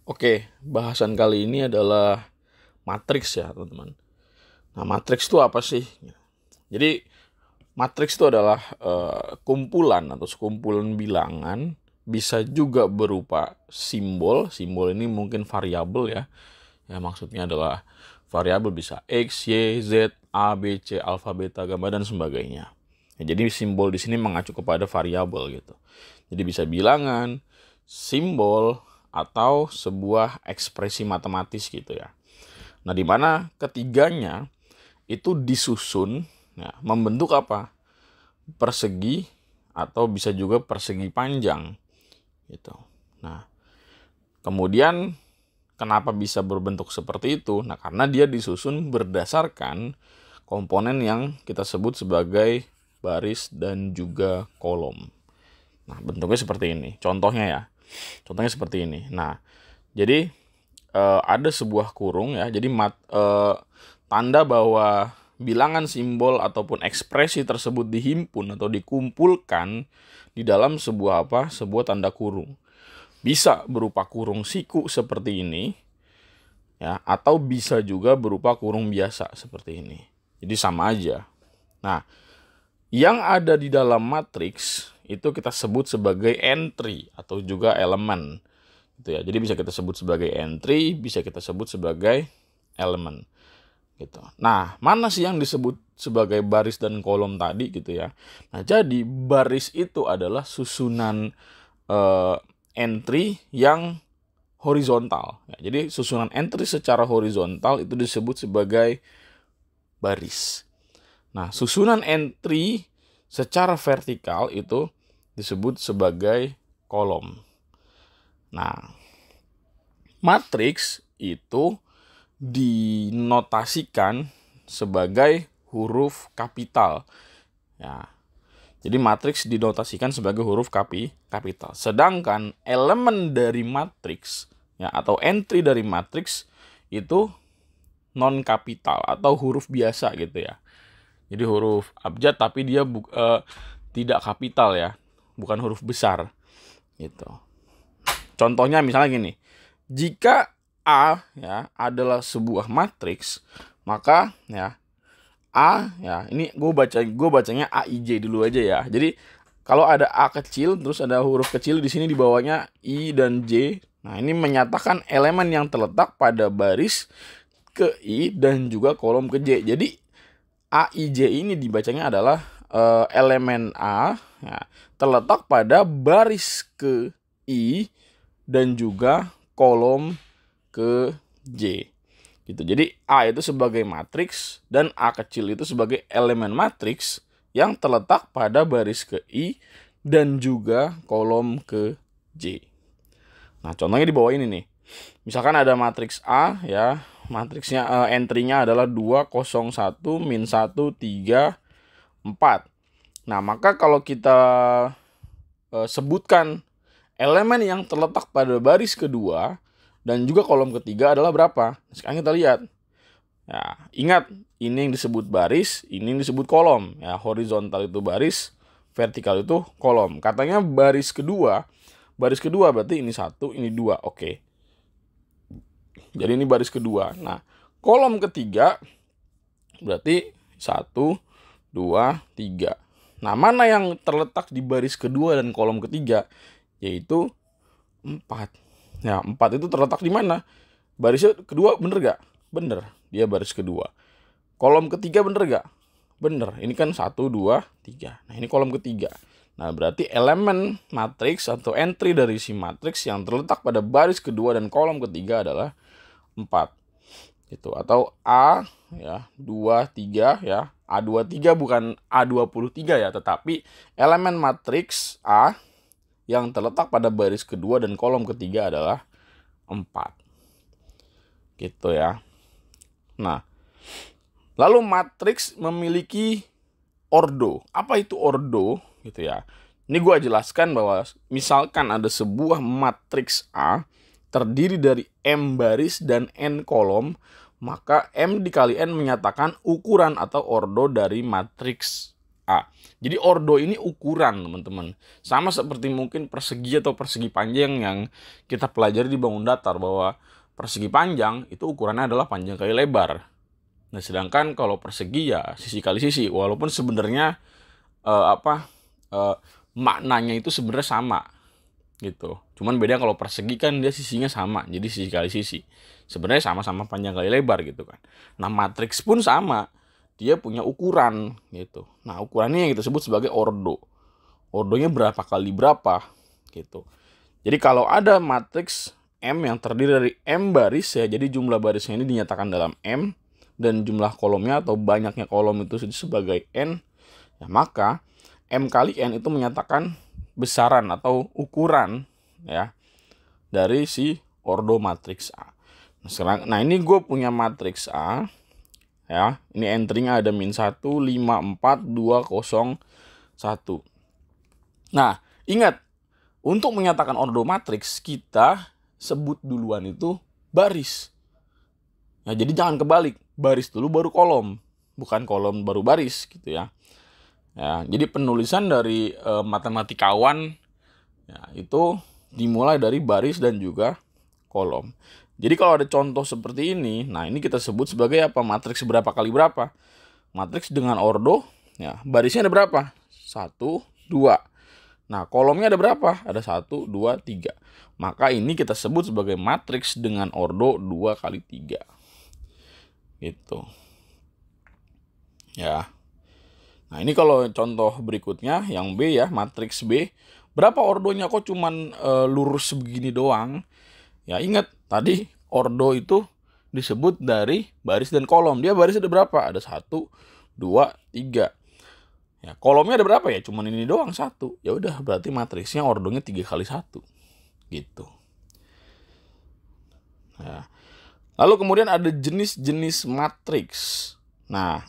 Oke, bahasan kali ini adalah matriks ya, teman-teman. Nah, matriks itu apa sih? Jadi, matriks itu adalah kumpulan atau sekumpulan bilangan, bisa juga berupa simbol. Simbol ini mungkin variabel ya. Ya, maksudnya adalah variabel bisa X, Y, Z, A, B, C, alfa, beta, gamma, dan sebagainya. Ya, jadi simbol di sini mengacu kepada variabel gitu. Jadi bisa bilangan, simbol, atau sebuah ekspresi matematis gitu ya. Nah, di mana ketiganya itu disusun, ya, membentuk apa? Persegi atau bisa juga persegi panjang gitu. Nah, kemudian kenapa bisa berbentuk seperti itu? Nah, karena dia disusun berdasarkan komponen yang kita sebut sebagai baris dan juga kolom. Nah, bentuknya seperti ini. Contohnya seperti ini. Nah, jadi ada sebuah kurung ya. Jadi tanda bahwa bilangan, simbol ataupun ekspresi tersebut dihimpun atau dikumpulkan di dalam sebuah apa? Sebuah tanda kurung. Bisa berupa kurung siku seperti ini ya, atau bisa juga berupa kurung biasa seperti ini. Jadi sama aja. Nah, yang ada di dalam matriks itu kita sebut sebagai entry atau juga elemen. Gitu ya. Jadi bisa kita sebut sebagai entry, bisa kita sebut sebagai elemen. Gitu. Nah, mana sih yang disebut sebagai baris dan kolom tadi gitu ya. Nah, jadi baris itu adalah susunan entry yang horizontal. Ya, jadi susunan entry secara horizontal itu disebut sebagai baris. Nah, susunan entry secara vertikal itu disebut sebagai kolom. Nah, matriks itu dinotasikan sebagai huruf kapital. Ya, jadi matriks dinotasikan sebagai huruf kapital. Sedangkan elemen dari matriks ya, atau entry dari matriks itu non kapital atau huruf biasa gitu ya. Jadi huruf abjad tapi dia tidak kapital ya, bukan huruf besar gitu. Contohnya misalnya gini, jika A ya adalah sebuah matriks, maka ya A ya, ini gue bacanya AIJ dulu aja ya. Jadi kalau ada A kecil terus ada huruf kecil di sini di bawahnya I dan J. Nah, ini menyatakan elemen yang terletak pada baris ke I dan juga kolom ke J. Jadi AIJ ini dibacanya adalah elemen A ya, terletak pada baris ke I dan juga kolom ke J. Gitu. Jadi A itu sebagai matriks dan A kecil itu sebagai elemen matriks yang terletak pada baris ke I dan juga kolom ke J. Nah, contohnya di bawah ini nih. Misalkan ada matriks A ya, matriksnya entry-nya adalah 2 0 1 min 1 3 4. Nah, maka kalau kita sebutkan elemen yang terletak pada baris kedua dan juga kolom ketiga adalah berapa? Sekarang kita lihat. Ya, ingat, ini yang disebut baris, ini yang disebut kolom. Ya, horizontal itu baris, vertikal itu kolom. Katanya baris kedua berarti ini 1, ini 2. Oke. Jadi ini baris kedua. Nah, kolom ketiga berarti 1, 2, 3. Nah, mana yang terletak di baris kedua dan kolom ketiga? Yaitu 4. Ya, 4 itu terletak di mana? Baris kedua bener gak? Bener, dia baris kedua. Kolom ketiga bener gak? Bener, ini kan 1, 2, 3. Nah, ini kolom ketiga. Nah, berarti elemen matriks atau entry dari si matriks yang terletak pada baris kedua dan kolom ketiga adalah 4. Gitu. Atau A ya, 2, 3 ya. A23 bukan A23 ya, tetapi elemen matriks A yang terletak pada baris kedua dan kolom ketiga adalah 4. Gitu ya. Nah, lalu matriks memiliki ordo. Apa itu ordo? Gitu ya. Ini gue jelaskan bahwa misalkan ada sebuah matriks A terdiri dari M baris dan N kolom, maka M dikali N menyatakan ukuran atau ordo dari matriks A. Jadi ordo ini ukuran, teman-teman. Sama seperti mungkin persegi atau persegi panjang yang kita pelajari di bangun datar, bahwa persegi panjang itu ukurannya adalah panjang kali lebar. Nah, sedangkan kalau persegi ya sisi kali sisi. Walaupun sebenarnya maknanya itu sebenarnya sama gitu. Cuman beda kalau persegi kan dia sisinya sama, jadi sisi kali sisi. Sebenarnya sama-sama panjang kali lebar gitu kan. Nah, matriks pun sama. Dia punya ukuran gitu. Nah, ukurannya yang kita sebut sebagai ordo. Ordonya berapa kali berapa gitu. Jadi kalau ada matriks M yang terdiri dari M baris ya, jadi jumlah barisnya ini dinyatakan dalam M, dan jumlah kolomnya atau banyaknya kolom itu sebagai N, ya maka M kali N itu menyatakan besaran atau ukuran ya dari si ordo matriks A. Nah, ini gue punya matriks A. Ya, ini entry-nya ada -1, 5, 4, 2, 0, 1. Nah, ingat, untuk menyatakan ordo matriks, kita sebut duluan itu baris. Ya, jadi jangan kebalik, baris dulu baru kolom, bukan kolom baru baris gitu ya. Ya, jadi penulisan dari matematikawan ya, itu dimulai dari baris dan juga kolom. Jadi kalau ada contoh seperti ini, nah ini kita sebut sebagai apa? Matriks berapa kali berapa? Matriks dengan ordo, ya barisnya ada berapa? 1, 2. Nah, kolomnya ada berapa? Ada 1, 2, 3. Maka ini kita sebut sebagai matriks dengan ordo 2 kali 3. Gitu. Ya. Nah, ini kalau contoh berikutnya yang B ya, matriks B. Berapa ordonya kok cuman lurus begini doang? Ya ingat, tadi ordo itu disebut dari baris dan kolom. Dia baris ada berapa? Ada 1, 2, 3. Ya, kolomnya ada berapa ya? Cuman ini doang 1. Ya udah, berarti matriksnya ordonya 3 kali 1. Gitu. Nah, lalu kemudian ada jenis-jenis matriks. Nah,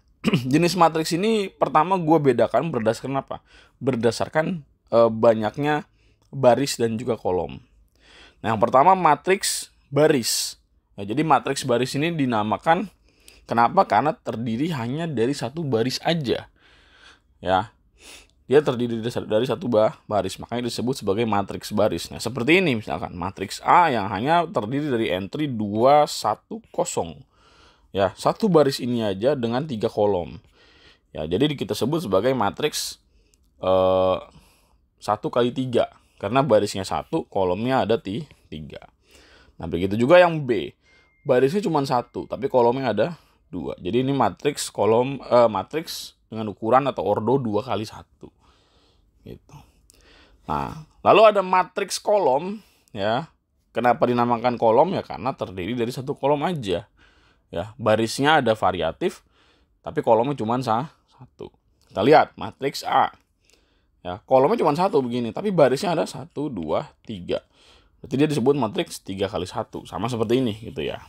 jenis matriks ini pertama gue bedakan berdasarkan apa? Berdasarkan banyaknya baris dan juga kolom. Nah, yang pertama matriks baris. Nah, jadi matriks baris ini dinamakan kenapa? Karena terdiri hanya dari satu baris aja. Ya. Dia terdiri dari satu baris, makanya disebut sebagai matriks baris. Nah, seperti ini misalkan matriks A yang hanya terdiri dari entry 2, 1, 0. Ya, satu baris ini aja dengan 3 kolom. Ya, jadi kita sebut sebagai matriks 1 kali 3. Karena barisnya 1, kolomnya ada 3. Nah, begitu juga yang B. Barisnya cuma 1, tapi kolomnya ada 2. Jadi ini matriks matriks dengan ukuran atau ordo 2 kali 1. Gitu. Nah, lalu ada matriks kolom ya. Kenapa dinamakan kolom? Ya karena terdiri dari satu kolom aja. Ya, barisnya ada variatif, tapi kolomnya cuma 1. Kita lihat matriks A. Ya, kolomnya cuma 1 begini, tapi barisnya ada 1, 2, 3. Berarti dia disebut matriks 3 kali 1. Sama seperti ini gitu ya.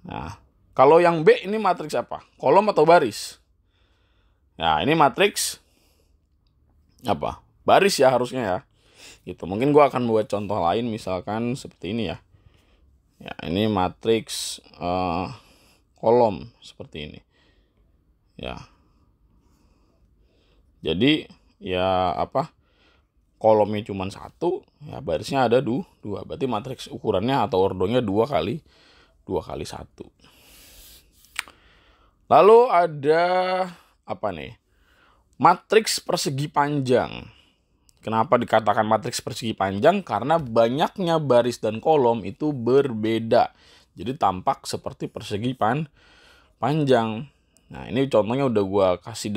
Nah, kalau yang B ini matriks apa? Kolom atau baris? Nah, ini matriks apa? Baris ya harusnya ya. Gitu. Mungkin gue akan buat contoh lain misalkan seperti ini ya. Ya, ini matriks kolom seperti ini. Ya. Jadi ya apa? Kolomnya cuma 1, ya barisnya ada 2. Berarti matriks ukurannya atau ordonya 2 kali 1. Lalu ada apa nih? Matriks persegi panjang. Kenapa dikatakan matriks persegi panjang? Karena banyaknya baris dan kolom itu berbeda. Jadi tampak seperti persegi panjang. Nah, ini contohnya udah gue kasih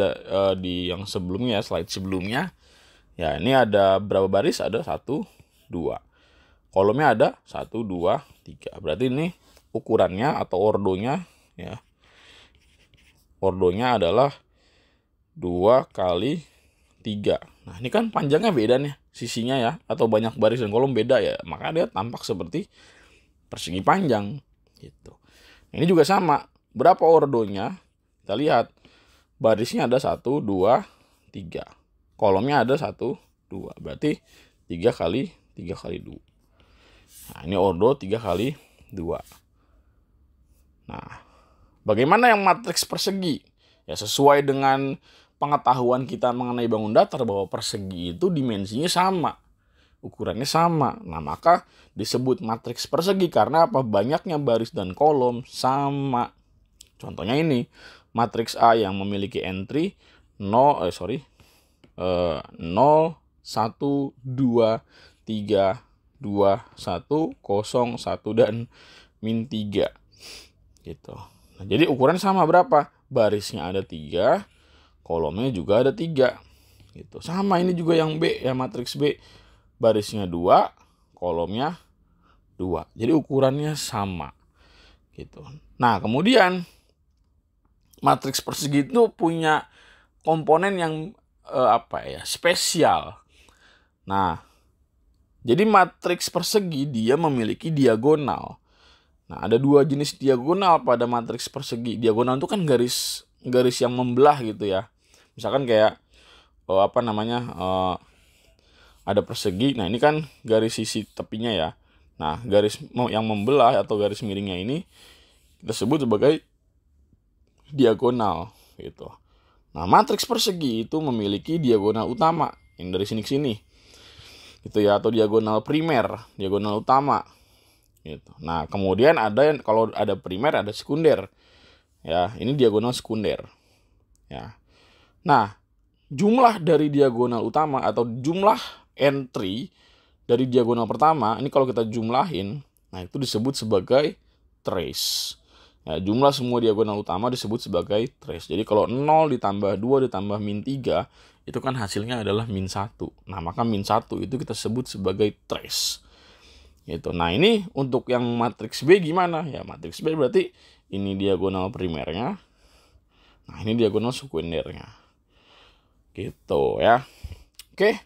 di yang sebelumnya, slide sebelumnya. Ya, ini ada berapa baris? Ada 1, 2. Kolomnya ada 1, 2, 3. Berarti ini ukurannya atau ordonya ya. Ordonya adalah 2 kali 3. Nah, ini kan panjangnya beda nih, sisinya ya, atau banyak baris dan kolom beda ya. Maka dia tampak seperti persegi panjang gitu. Ini juga sama. Berapa ordonya? Kita lihat. Barisnya ada 1, 2, 3. Kolomnya ada 1, 2. Berarti 3 kali 2. Nah, ini ordo 3 kali 2. Nah, bagaimana yang matriks persegi? Ya, sesuai dengan pengetahuan kita mengenai bangun datar bahwa persegi itu dimensinya sama, ukurannya sama. Nah, maka disebut matriks persegi karena apa? Banyaknya baris dan kolom sama. Contohnya ini, matriks A yang memiliki entry 0, 1, 2, 3, 2, 1, 0, 1, dan min 3. Gitu. Nah, jadi ukuran sama berapa? Barisnya ada 3, kolomnya juga ada 3. Gitu. Sama ini juga yang B, ya matriks B. Barisnya 2, kolomnya 2. Jadi ukurannya sama. Gitu. Nah, kemudian matriks persegi itu punya komponen yang spesial. Nah, jadi matriks persegi dia memiliki diagonal. Nah, ada 2 jenis diagonal pada matriks persegi. Diagonal itu kan garis yang membelah gitu ya. Misalkan kayak ada persegi. Nah, ini kan garis sisi tepinya ya. Nah, garis yang membelah atau garis miringnya ini kita sebut sebagai diagonal gitu. Nah, matriks persegi itu memiliki diagonal utama yang dari sini ke sini. Gitu ya, atau diagonal primer, diagonal utama. Gitu. Nah, kemudian kalau ada primer ada sekunder. Ya, ini diagonal sekunder. Ya. Nah, jumlah dari diagonal utama atau jumlah entry dari diagonal pertama, ini kalau kita jumlahin, nah itu disebut sebagai trace. Ya, jumlah semua diagonal utama disebut sebagai trace. Jadi kalau 0 ditambah 2 ditambah min 3, itu kan hasilnya adalah min 1. Nah, maka min 1 itu kita sebut sebagai trace. Gitu. Nah, ini untuk yang matriks B gimana? Ya, matriks B berarti ini diagonal primernya. Nah, ini diagonal sekundernya. Gitu ya. Oke.